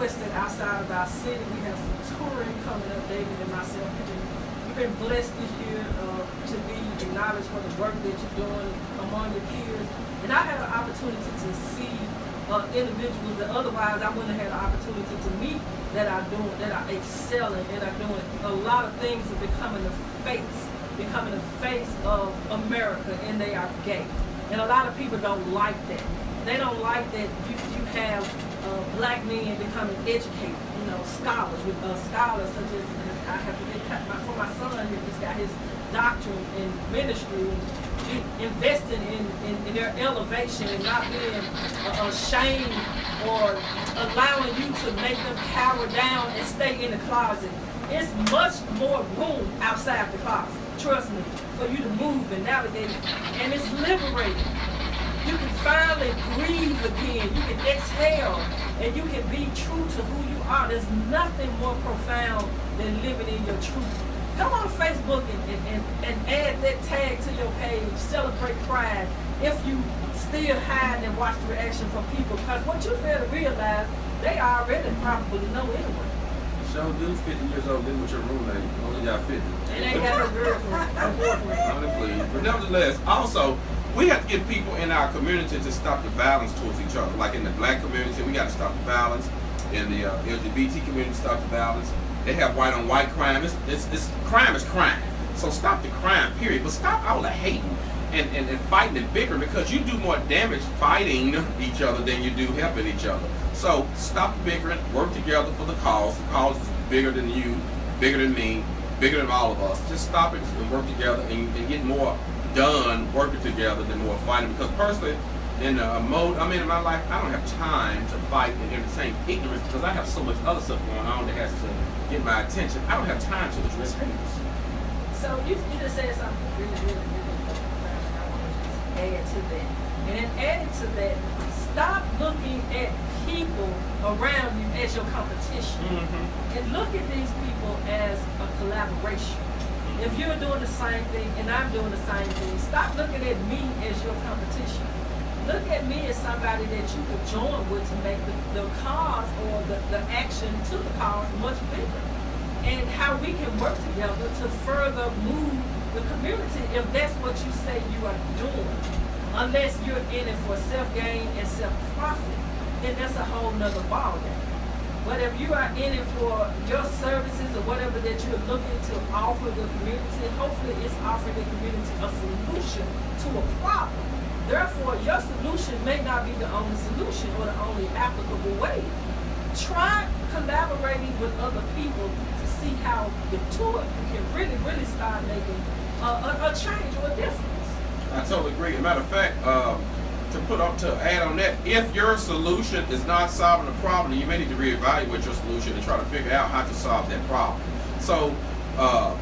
twisted outside of our city. We have some touring coming up, David and myself. We've been blessed this year to be acknowledged for the work that you're doing among your peers. And I had an opportunity to see individuals that otherwise I wouldn't have had an opportunity to meet that are doing, that are excelling, that are doing a lot of things of becoming the face of America, and they are gay. And a lot of people don't like that. They don't like that you have black men becoming educated, you know, scholars, with scholars such as, I have to get for my son here, he's got his doctorate in ministry, and investing in their elevation and not being ashamed or allowing you to make them cower down and stay in the closet. It's much more room outside the closet, trust me, for you to move and navigate, and it's liberating. You can finally breathe again, you can exhale, and you can be true to who you are. There's nothing more profound than living in your truth. Come on Facebook and add that tag to your page, Celebrate Pride, if you still hide and watch the reaction from people, because what you fail to realize, they already probably know anyway. So dude's 50 years old, living with your roommate, only got 50. And they got a girlfriend, a boyfriend. Only please. But nevertheless, also, we have to get people in our community to stop the violence towards each other. Like in the black community, we got to stop the violence. In the LGBT community, stop the violence. They have white on white crime. It's crime is crime. So stop the crime, period. But stop all the hating and fighting and bickering, because you do more damage fighting each other than you do helping each other. So stop the bickering, work together for the cause. The cause is bigger than you, bigger than me, bigger than all of us. Just stop it and work together and get more done working together than more fighting. Because personally, in a mode I'm in my life, I don't have time to fight and entertain ignorance, because I have so much other stuff going on that has to get my attention. I don't have time to address haters. So you just said something really, really, really profound. I want to just add to that. And then adding to that, stop looking at people around you as your competition. And look at these people as a collaboration. If you're doing the same thing and I'm doing the same thing, stop looking at me as your competition. Look at me as somebody that you could join with to make the cause or the action to the cause much bigger. And how we can work together to further move the community if that's what you say you are doing. Unless you're in it for self-gain and self-profit, then that's a whole nother ballgame. But if you are in it for your services or whatever that you're looking to offer the community, hopefully it's offering the community a solution to a problem. Therefore, your solution may not be the only solution or the only applicable way. Try collaborating with other people to see how the two of you can really, really start making a change or a difference. I totally agree. As a matter of fact, to add on that, if your solution is not solving the problem, then you may need to reevaluate your solution and try to figure out how to solve that problem. So,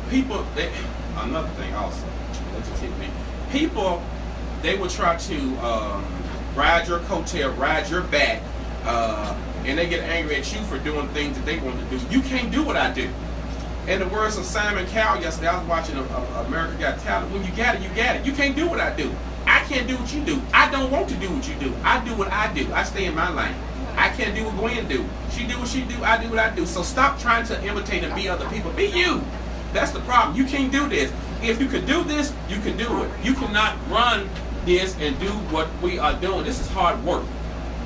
people, another thing also, that just hit me. People, they will try to ride your coattail, ride your back, and they get angry at you for doing things that they want to do. You can't do what I do. In the words of Simon Cowell yesterday, I was watching America Got Talent. When you got it, you got it. You can't do what I do. I can't do what you do. I don't want to do what you do. I do what I do. I stay in my lane. I can't do what Gwen do. She do what she do. I do what I do. So stop trying to imitate and be other people. Be you. That's the problem. You can't do this. If you could do this, you can do it. You cannot run this and do what we are doing. This is hard work.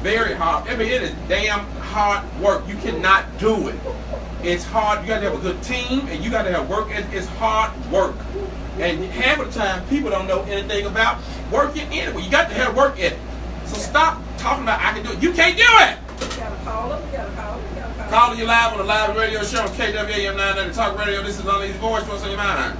Very hard. I mean, it is damn hard work. You cannot do it. It's hard. You got to have a good team, and you got to have work. It's hard work. And half of the time, people don't know anything about working anyway. You got to have work ethic. So stop talking about I can do it. You can't do it. You gotta call them. You gotta call them. You gotta call them. Calling you live on a live radio show on KWAM 990 Talk Radio. This is Unleashed Voice. What's on your mind?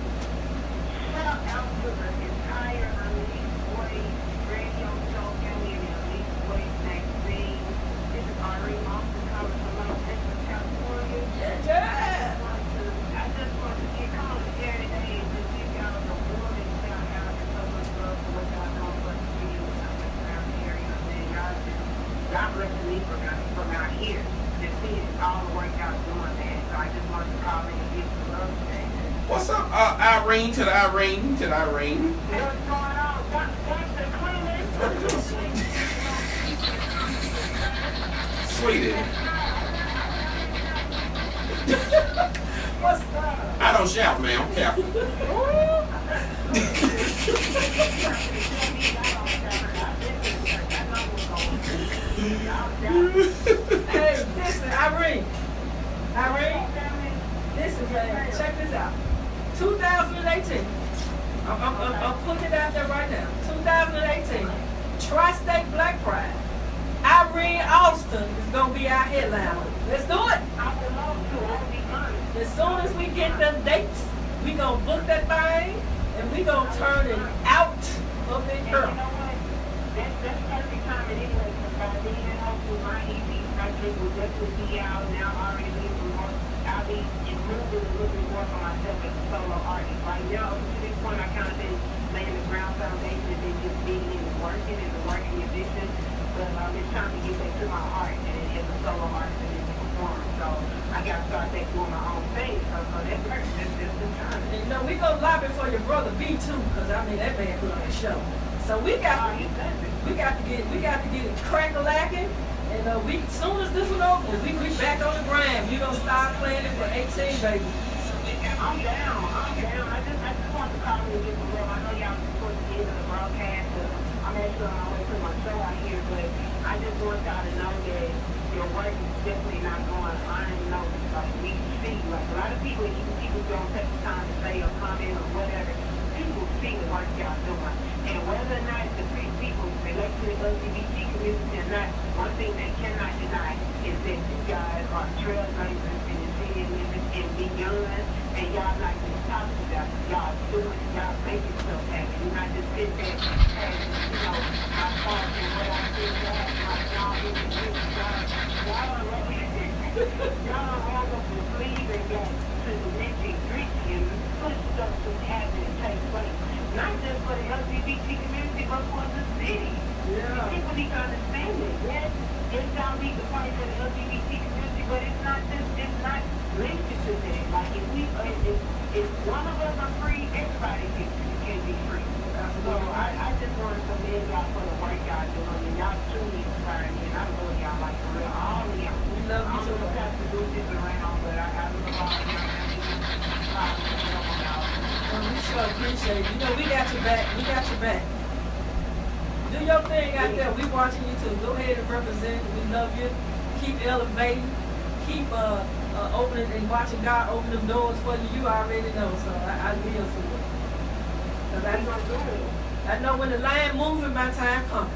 What's up, Irene to the Irene to the Irene? What's going on? Sweetie. What's up? I don't shout, man. I'm careful. Hey, listen, Irene, listen, man, check this out. 2018, I'm putting it out there right now. 2018, Tri-State Black Pride. Irene Austin is gonna be our headliner. Let's do it. As soon as we get them dates, we gonna book that thing and we gonna turn it out of the earth. That's perfect timing anyway, because by then, hopefully, my EP project will definitely be out. Now I'm already being more, I'll be improving a little bit more for myself as a solo artist. Right now, to this point, I kind of been laying the ground foundation and then just being in the working and the working musician. But it's time to get back to my art and as a solo artist and as a performer. So I got to start back doing my own thing. So that's perfect. That's the time. And, you know, we gonna lobby for your brother B too, because I mean that man put on a show. So we got to get it crack-a-lacking, and we soon as this one over, we back on the grind. We gonna start playing it for 18, baby. I'm down. I just want to call and get some love. I know y'all supposed to get into the broadcast. I'm actually on my way to my show out here, but I just want y'all to know that your work is definitely not going unnoticed. Like we see, like a lot of people, even people don't take the time to say or comment or whatever. People see the work y'all doing. And whether or not the people relate to the LGBT community or not, one thing they cannot deny is that you guys are trailblazers in the city of Memphis and beyond, and y'all not just talking about it. Y'all doing it, y'all making stuff happen. You're not just sitting there and, you know, my thoughts and what I feel that, my job is to do the job. Y'all are rolled up the sleeve and got to the nitty-gritty and put stuff to happen and take place. Not just for the LGBT community, but for the city. Yeah. People need to understand it. Yes, it's y'all need to fight for the LGBT community, but it's not limited to that. Like if one of us are free, everybody can be free. So I just want to commend y'all for the work y'all doing, and y'all truly inspire me, and I love y'all like for real. All of y'all. We love you I don't know how to do this around, but I love all of y'all. We sure appreciate it. You know, we got your back. Do your thing out there. We watching you too. Go ahead and represent. We love you. Keep elevating. Keep opening and watching God open them doors for you. You already know. So I live for you. Cause I know when the line moving, my time coming.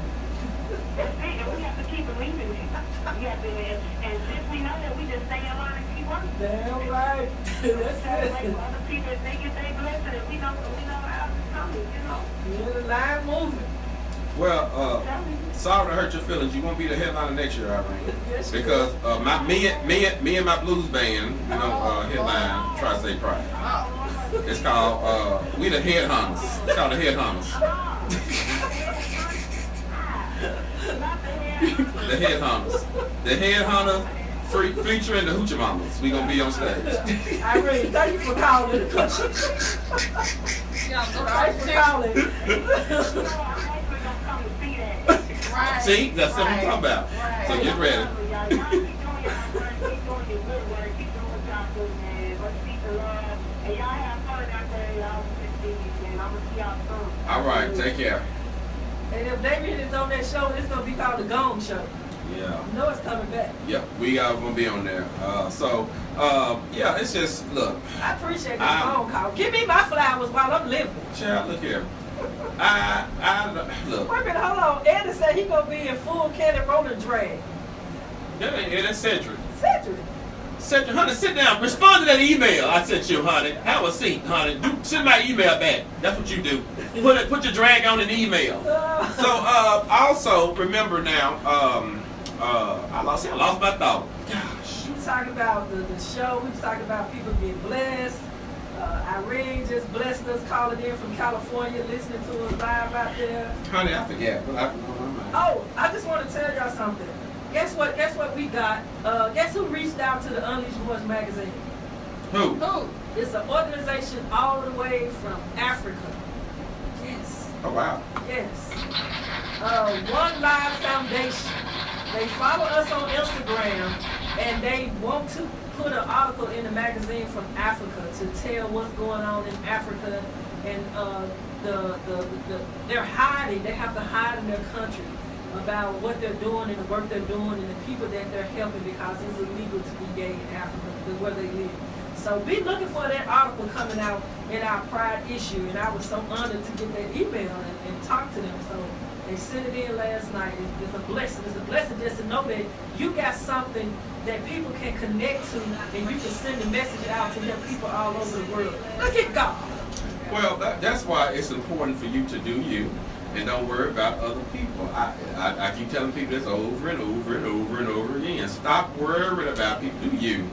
That's it, and we have to keep believing it. We have to, and since we know that, we just stay in line and keep working. Damn right. That's it. Other people, they get their blessing, and we know how it's coming, you know. Yeah, the line moving. Well, sorry to hurt your feelings. You won't be the headliner next year, Irene. Yes, Because me and my blues band, headline Tri-State Pride. It's called We the Headhunters. It's called the Headhunters. The Headhunters. The Headhunters featuring the Hoochie Mamas. We gonna be on stage. Irene, thank you for calling. Thanks for calling. Right. See, that's what I'm talking about. Right. So get ready. All right, take care. And if David is on that show, it's gonna be called the Gong Show. Yeah. You know it's coming back. Yeah, we are gonna be on there. Yeah, it's just look. I appreciate the phone call. Give me my flowers while I'm living. Child, look here. Look. Wait a minute, hold on. Eddie said he gonna be in full Kelly Roller drag. That's Cedric. Cedric, honey, sit down. Respond to that email I sent you, honey. Have a seat, honey. Send my email back. That's what you do. Put your drag on an email. Also remember now. I lost my thought. Gosh. We talking about the show. We talking about people being blessed. Irene just blessed us, calling in from California, listening to us live out there. Honey, I forget. I just want to tell y'all something. Guess what we got? Guess who reached out to the Unleashed Voice magazine? Who? It's an organization all the way from Africa. Yes. Oh, wow. Yes. One Live Foundation. They follow us on Instagram. and they want to put an article in the magazine from Africa to tell what's going on in Africa, and they're hiding. They have to hide in their country about what they're doing and the work they're doing and the people that they're helping, because it's illegal to be gay in Africa, where they live. So be looking for that article coming out in our Pride issue, and I was so honored to get that email and talk to them. So they sent it in last night. It's a blessing. It's a blessing just to know that you got something that people can connect to, and you can send a message out to help people all over the world. Look at God. Well, that's why it's important for you to do you, and don't worry about other people. I keep telling people this over and over and over and over again. Stop worrying about people. Do you,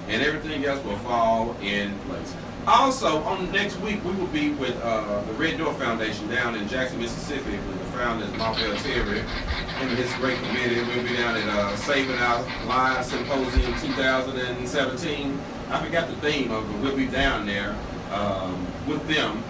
and everything else will fall in place. Also, on next week, we will be with the Red Door Foundation down in Jackson, Mississippi, with the founders Memphis and his great committee. We'll be down at Saving Our Lives Symposium 2017. I forgot the theme of it. We'll be down there with them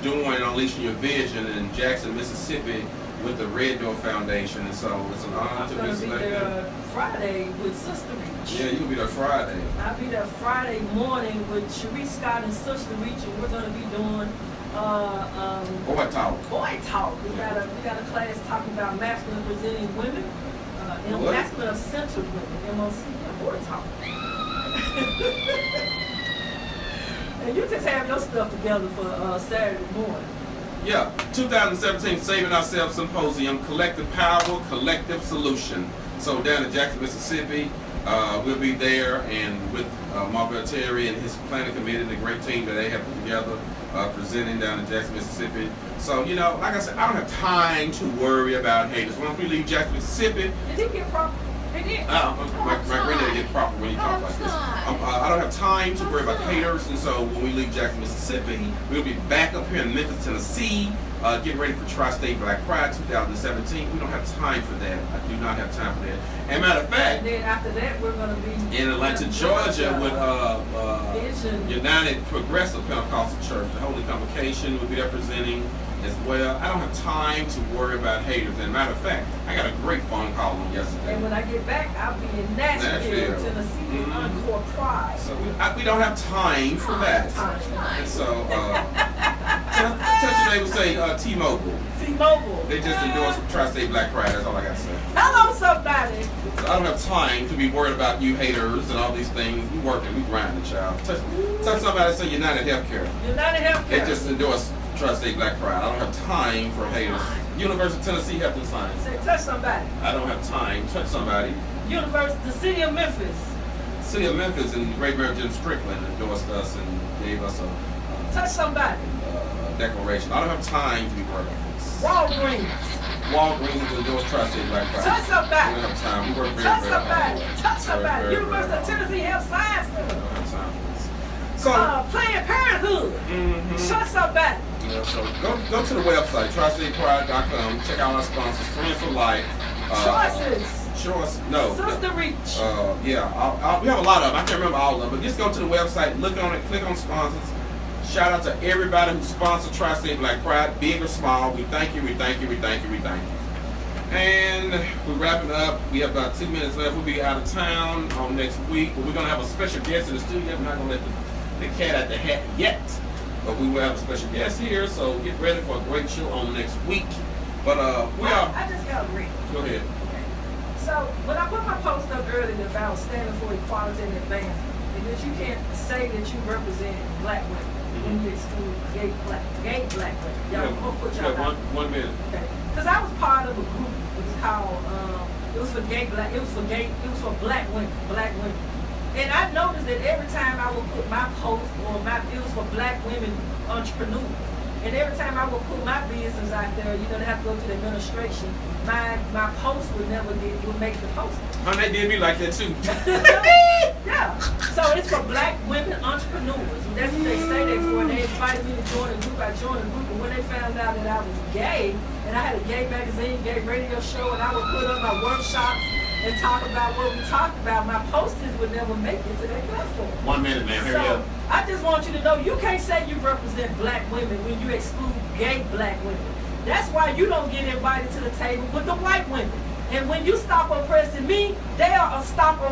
doing Unleashing Your Vision in Jackson, Mississippi, with the Red Door Foundation. And so it's an honor to be selected. I'll be there Friday with Sister Reach. Yeah, you'll be there Friday. I'll be there Friday morning with Sharice Scott and Sister Reach, and we're going to be doing Boy Talk. Boy Talk. We got a class talking about masculine presenting women, masculine centered women, MOC, Boy Talk. And you just have your stuff together for Saturday morning. Yeah, 2017 Saving Ourselves Symposium, Collective Power, Collective Solution. So down in Jackson, Mississippi, we'll be there, and with Marvell Terry and his planning committee, the great team that they have put together, presenting down in Jackson, Mississippi. So, you know, like I said, I don't have time to worry about haters. Once we leave Jackson, Mississippi, Did he get proper? my granddad get proper when he talks like this. I don't have time to worry about haters, and so when we leave Jackson, Mississippi, we'll be back up here in Memphis, Tennessee, getting ready for Tri-State Black Pride 2017. We don't have time for that. I do not have time for that. And matter of fact, and then after that, we're going to be in Atlanta, Georgia, with United Progressive Pentecostal Church, the Holy Convocation will be there presenting as well. I don't have time to worry about haters. And matter of fact, I got a great phone call on yesterday. And when I get back, I'll be in Nashville, Tennessee, in Encore Pride. So we don't have time for that. And so, touch your neighbor, say T-Mobile. T-Mobile. They just endorsed Tri-State Black Pride. That's all I got to say. Hello, somebody. So I don't have time to be worried about you haters and all these things. We working, we grinding, child. Touch somebody, say United Healthcare. United Healthcare. They just endorsed Tri-State Black Pride. I don't have time for haters. University of Tennessee Health and Science. Say, touch somebody. I don't have time. Touch somebody. The city of Memphis. City of Memphis and Great Mayor Jim Strickland endorsed us and gave us a touch somebody. Declaration. I don't have time to be worried about this. Walgreens endorsed Tri-State Black Pride. Touch somebody. We don't have time. We work very, touch very somebody. hard. Touch somebody. University of Tennessee Health Science Center. I don't have time for this. So, Planned Parenthood. Touch somebody. Yeah, so go to the website, tristatepride.com. Check out our sponsors, Friends for Life. Sister Reach. We have a lot of them. I can't remember all of them, but just go to the website, look on it, click on sponsors. Shout out to everybody who sponsored Tri-State Black Pride, big or small. We thank you, we thank you, we thank you, we thank you. And we're wrapping up. We have about 2 minutes left. We'll be out of town on next week. But we're going to have a special guest in the studio. We're not going to let the cat out the hat yet. But we will have a special guest here, so get ready for a great show on next week. But I just got a ring. Go ahead. Okay. So when I put my post up earlier about standing for equality and advancement, and that you can't say that you represent black women when you exclude gay black women. Y'all gonna put y'all out. 1 minute. Okay. Because I was part of a group. It was called it was for black women. And I noticed that every time I would put my post it was for black women entrepreneurs. And every time I would put my business out there, they have to go to the administration. My post would make the post. And they did me like that too. Yeah. So it's for black women entrepreneurs. And that's what they say they for. And they invited me to join the group. I joined the group. And when they found out that I was gay, and I had a gay magazine, gay radio show, and I would put up my workshops and talk about what we talked about, my posters would never make it to that platform. 1 minute, man. Hurry up. I just want you to know, you can't say you represent black women when you exclude gay black women. That's why you don't get invited to the table with the white women. And when you stop oppressing me, they are a stop oppressing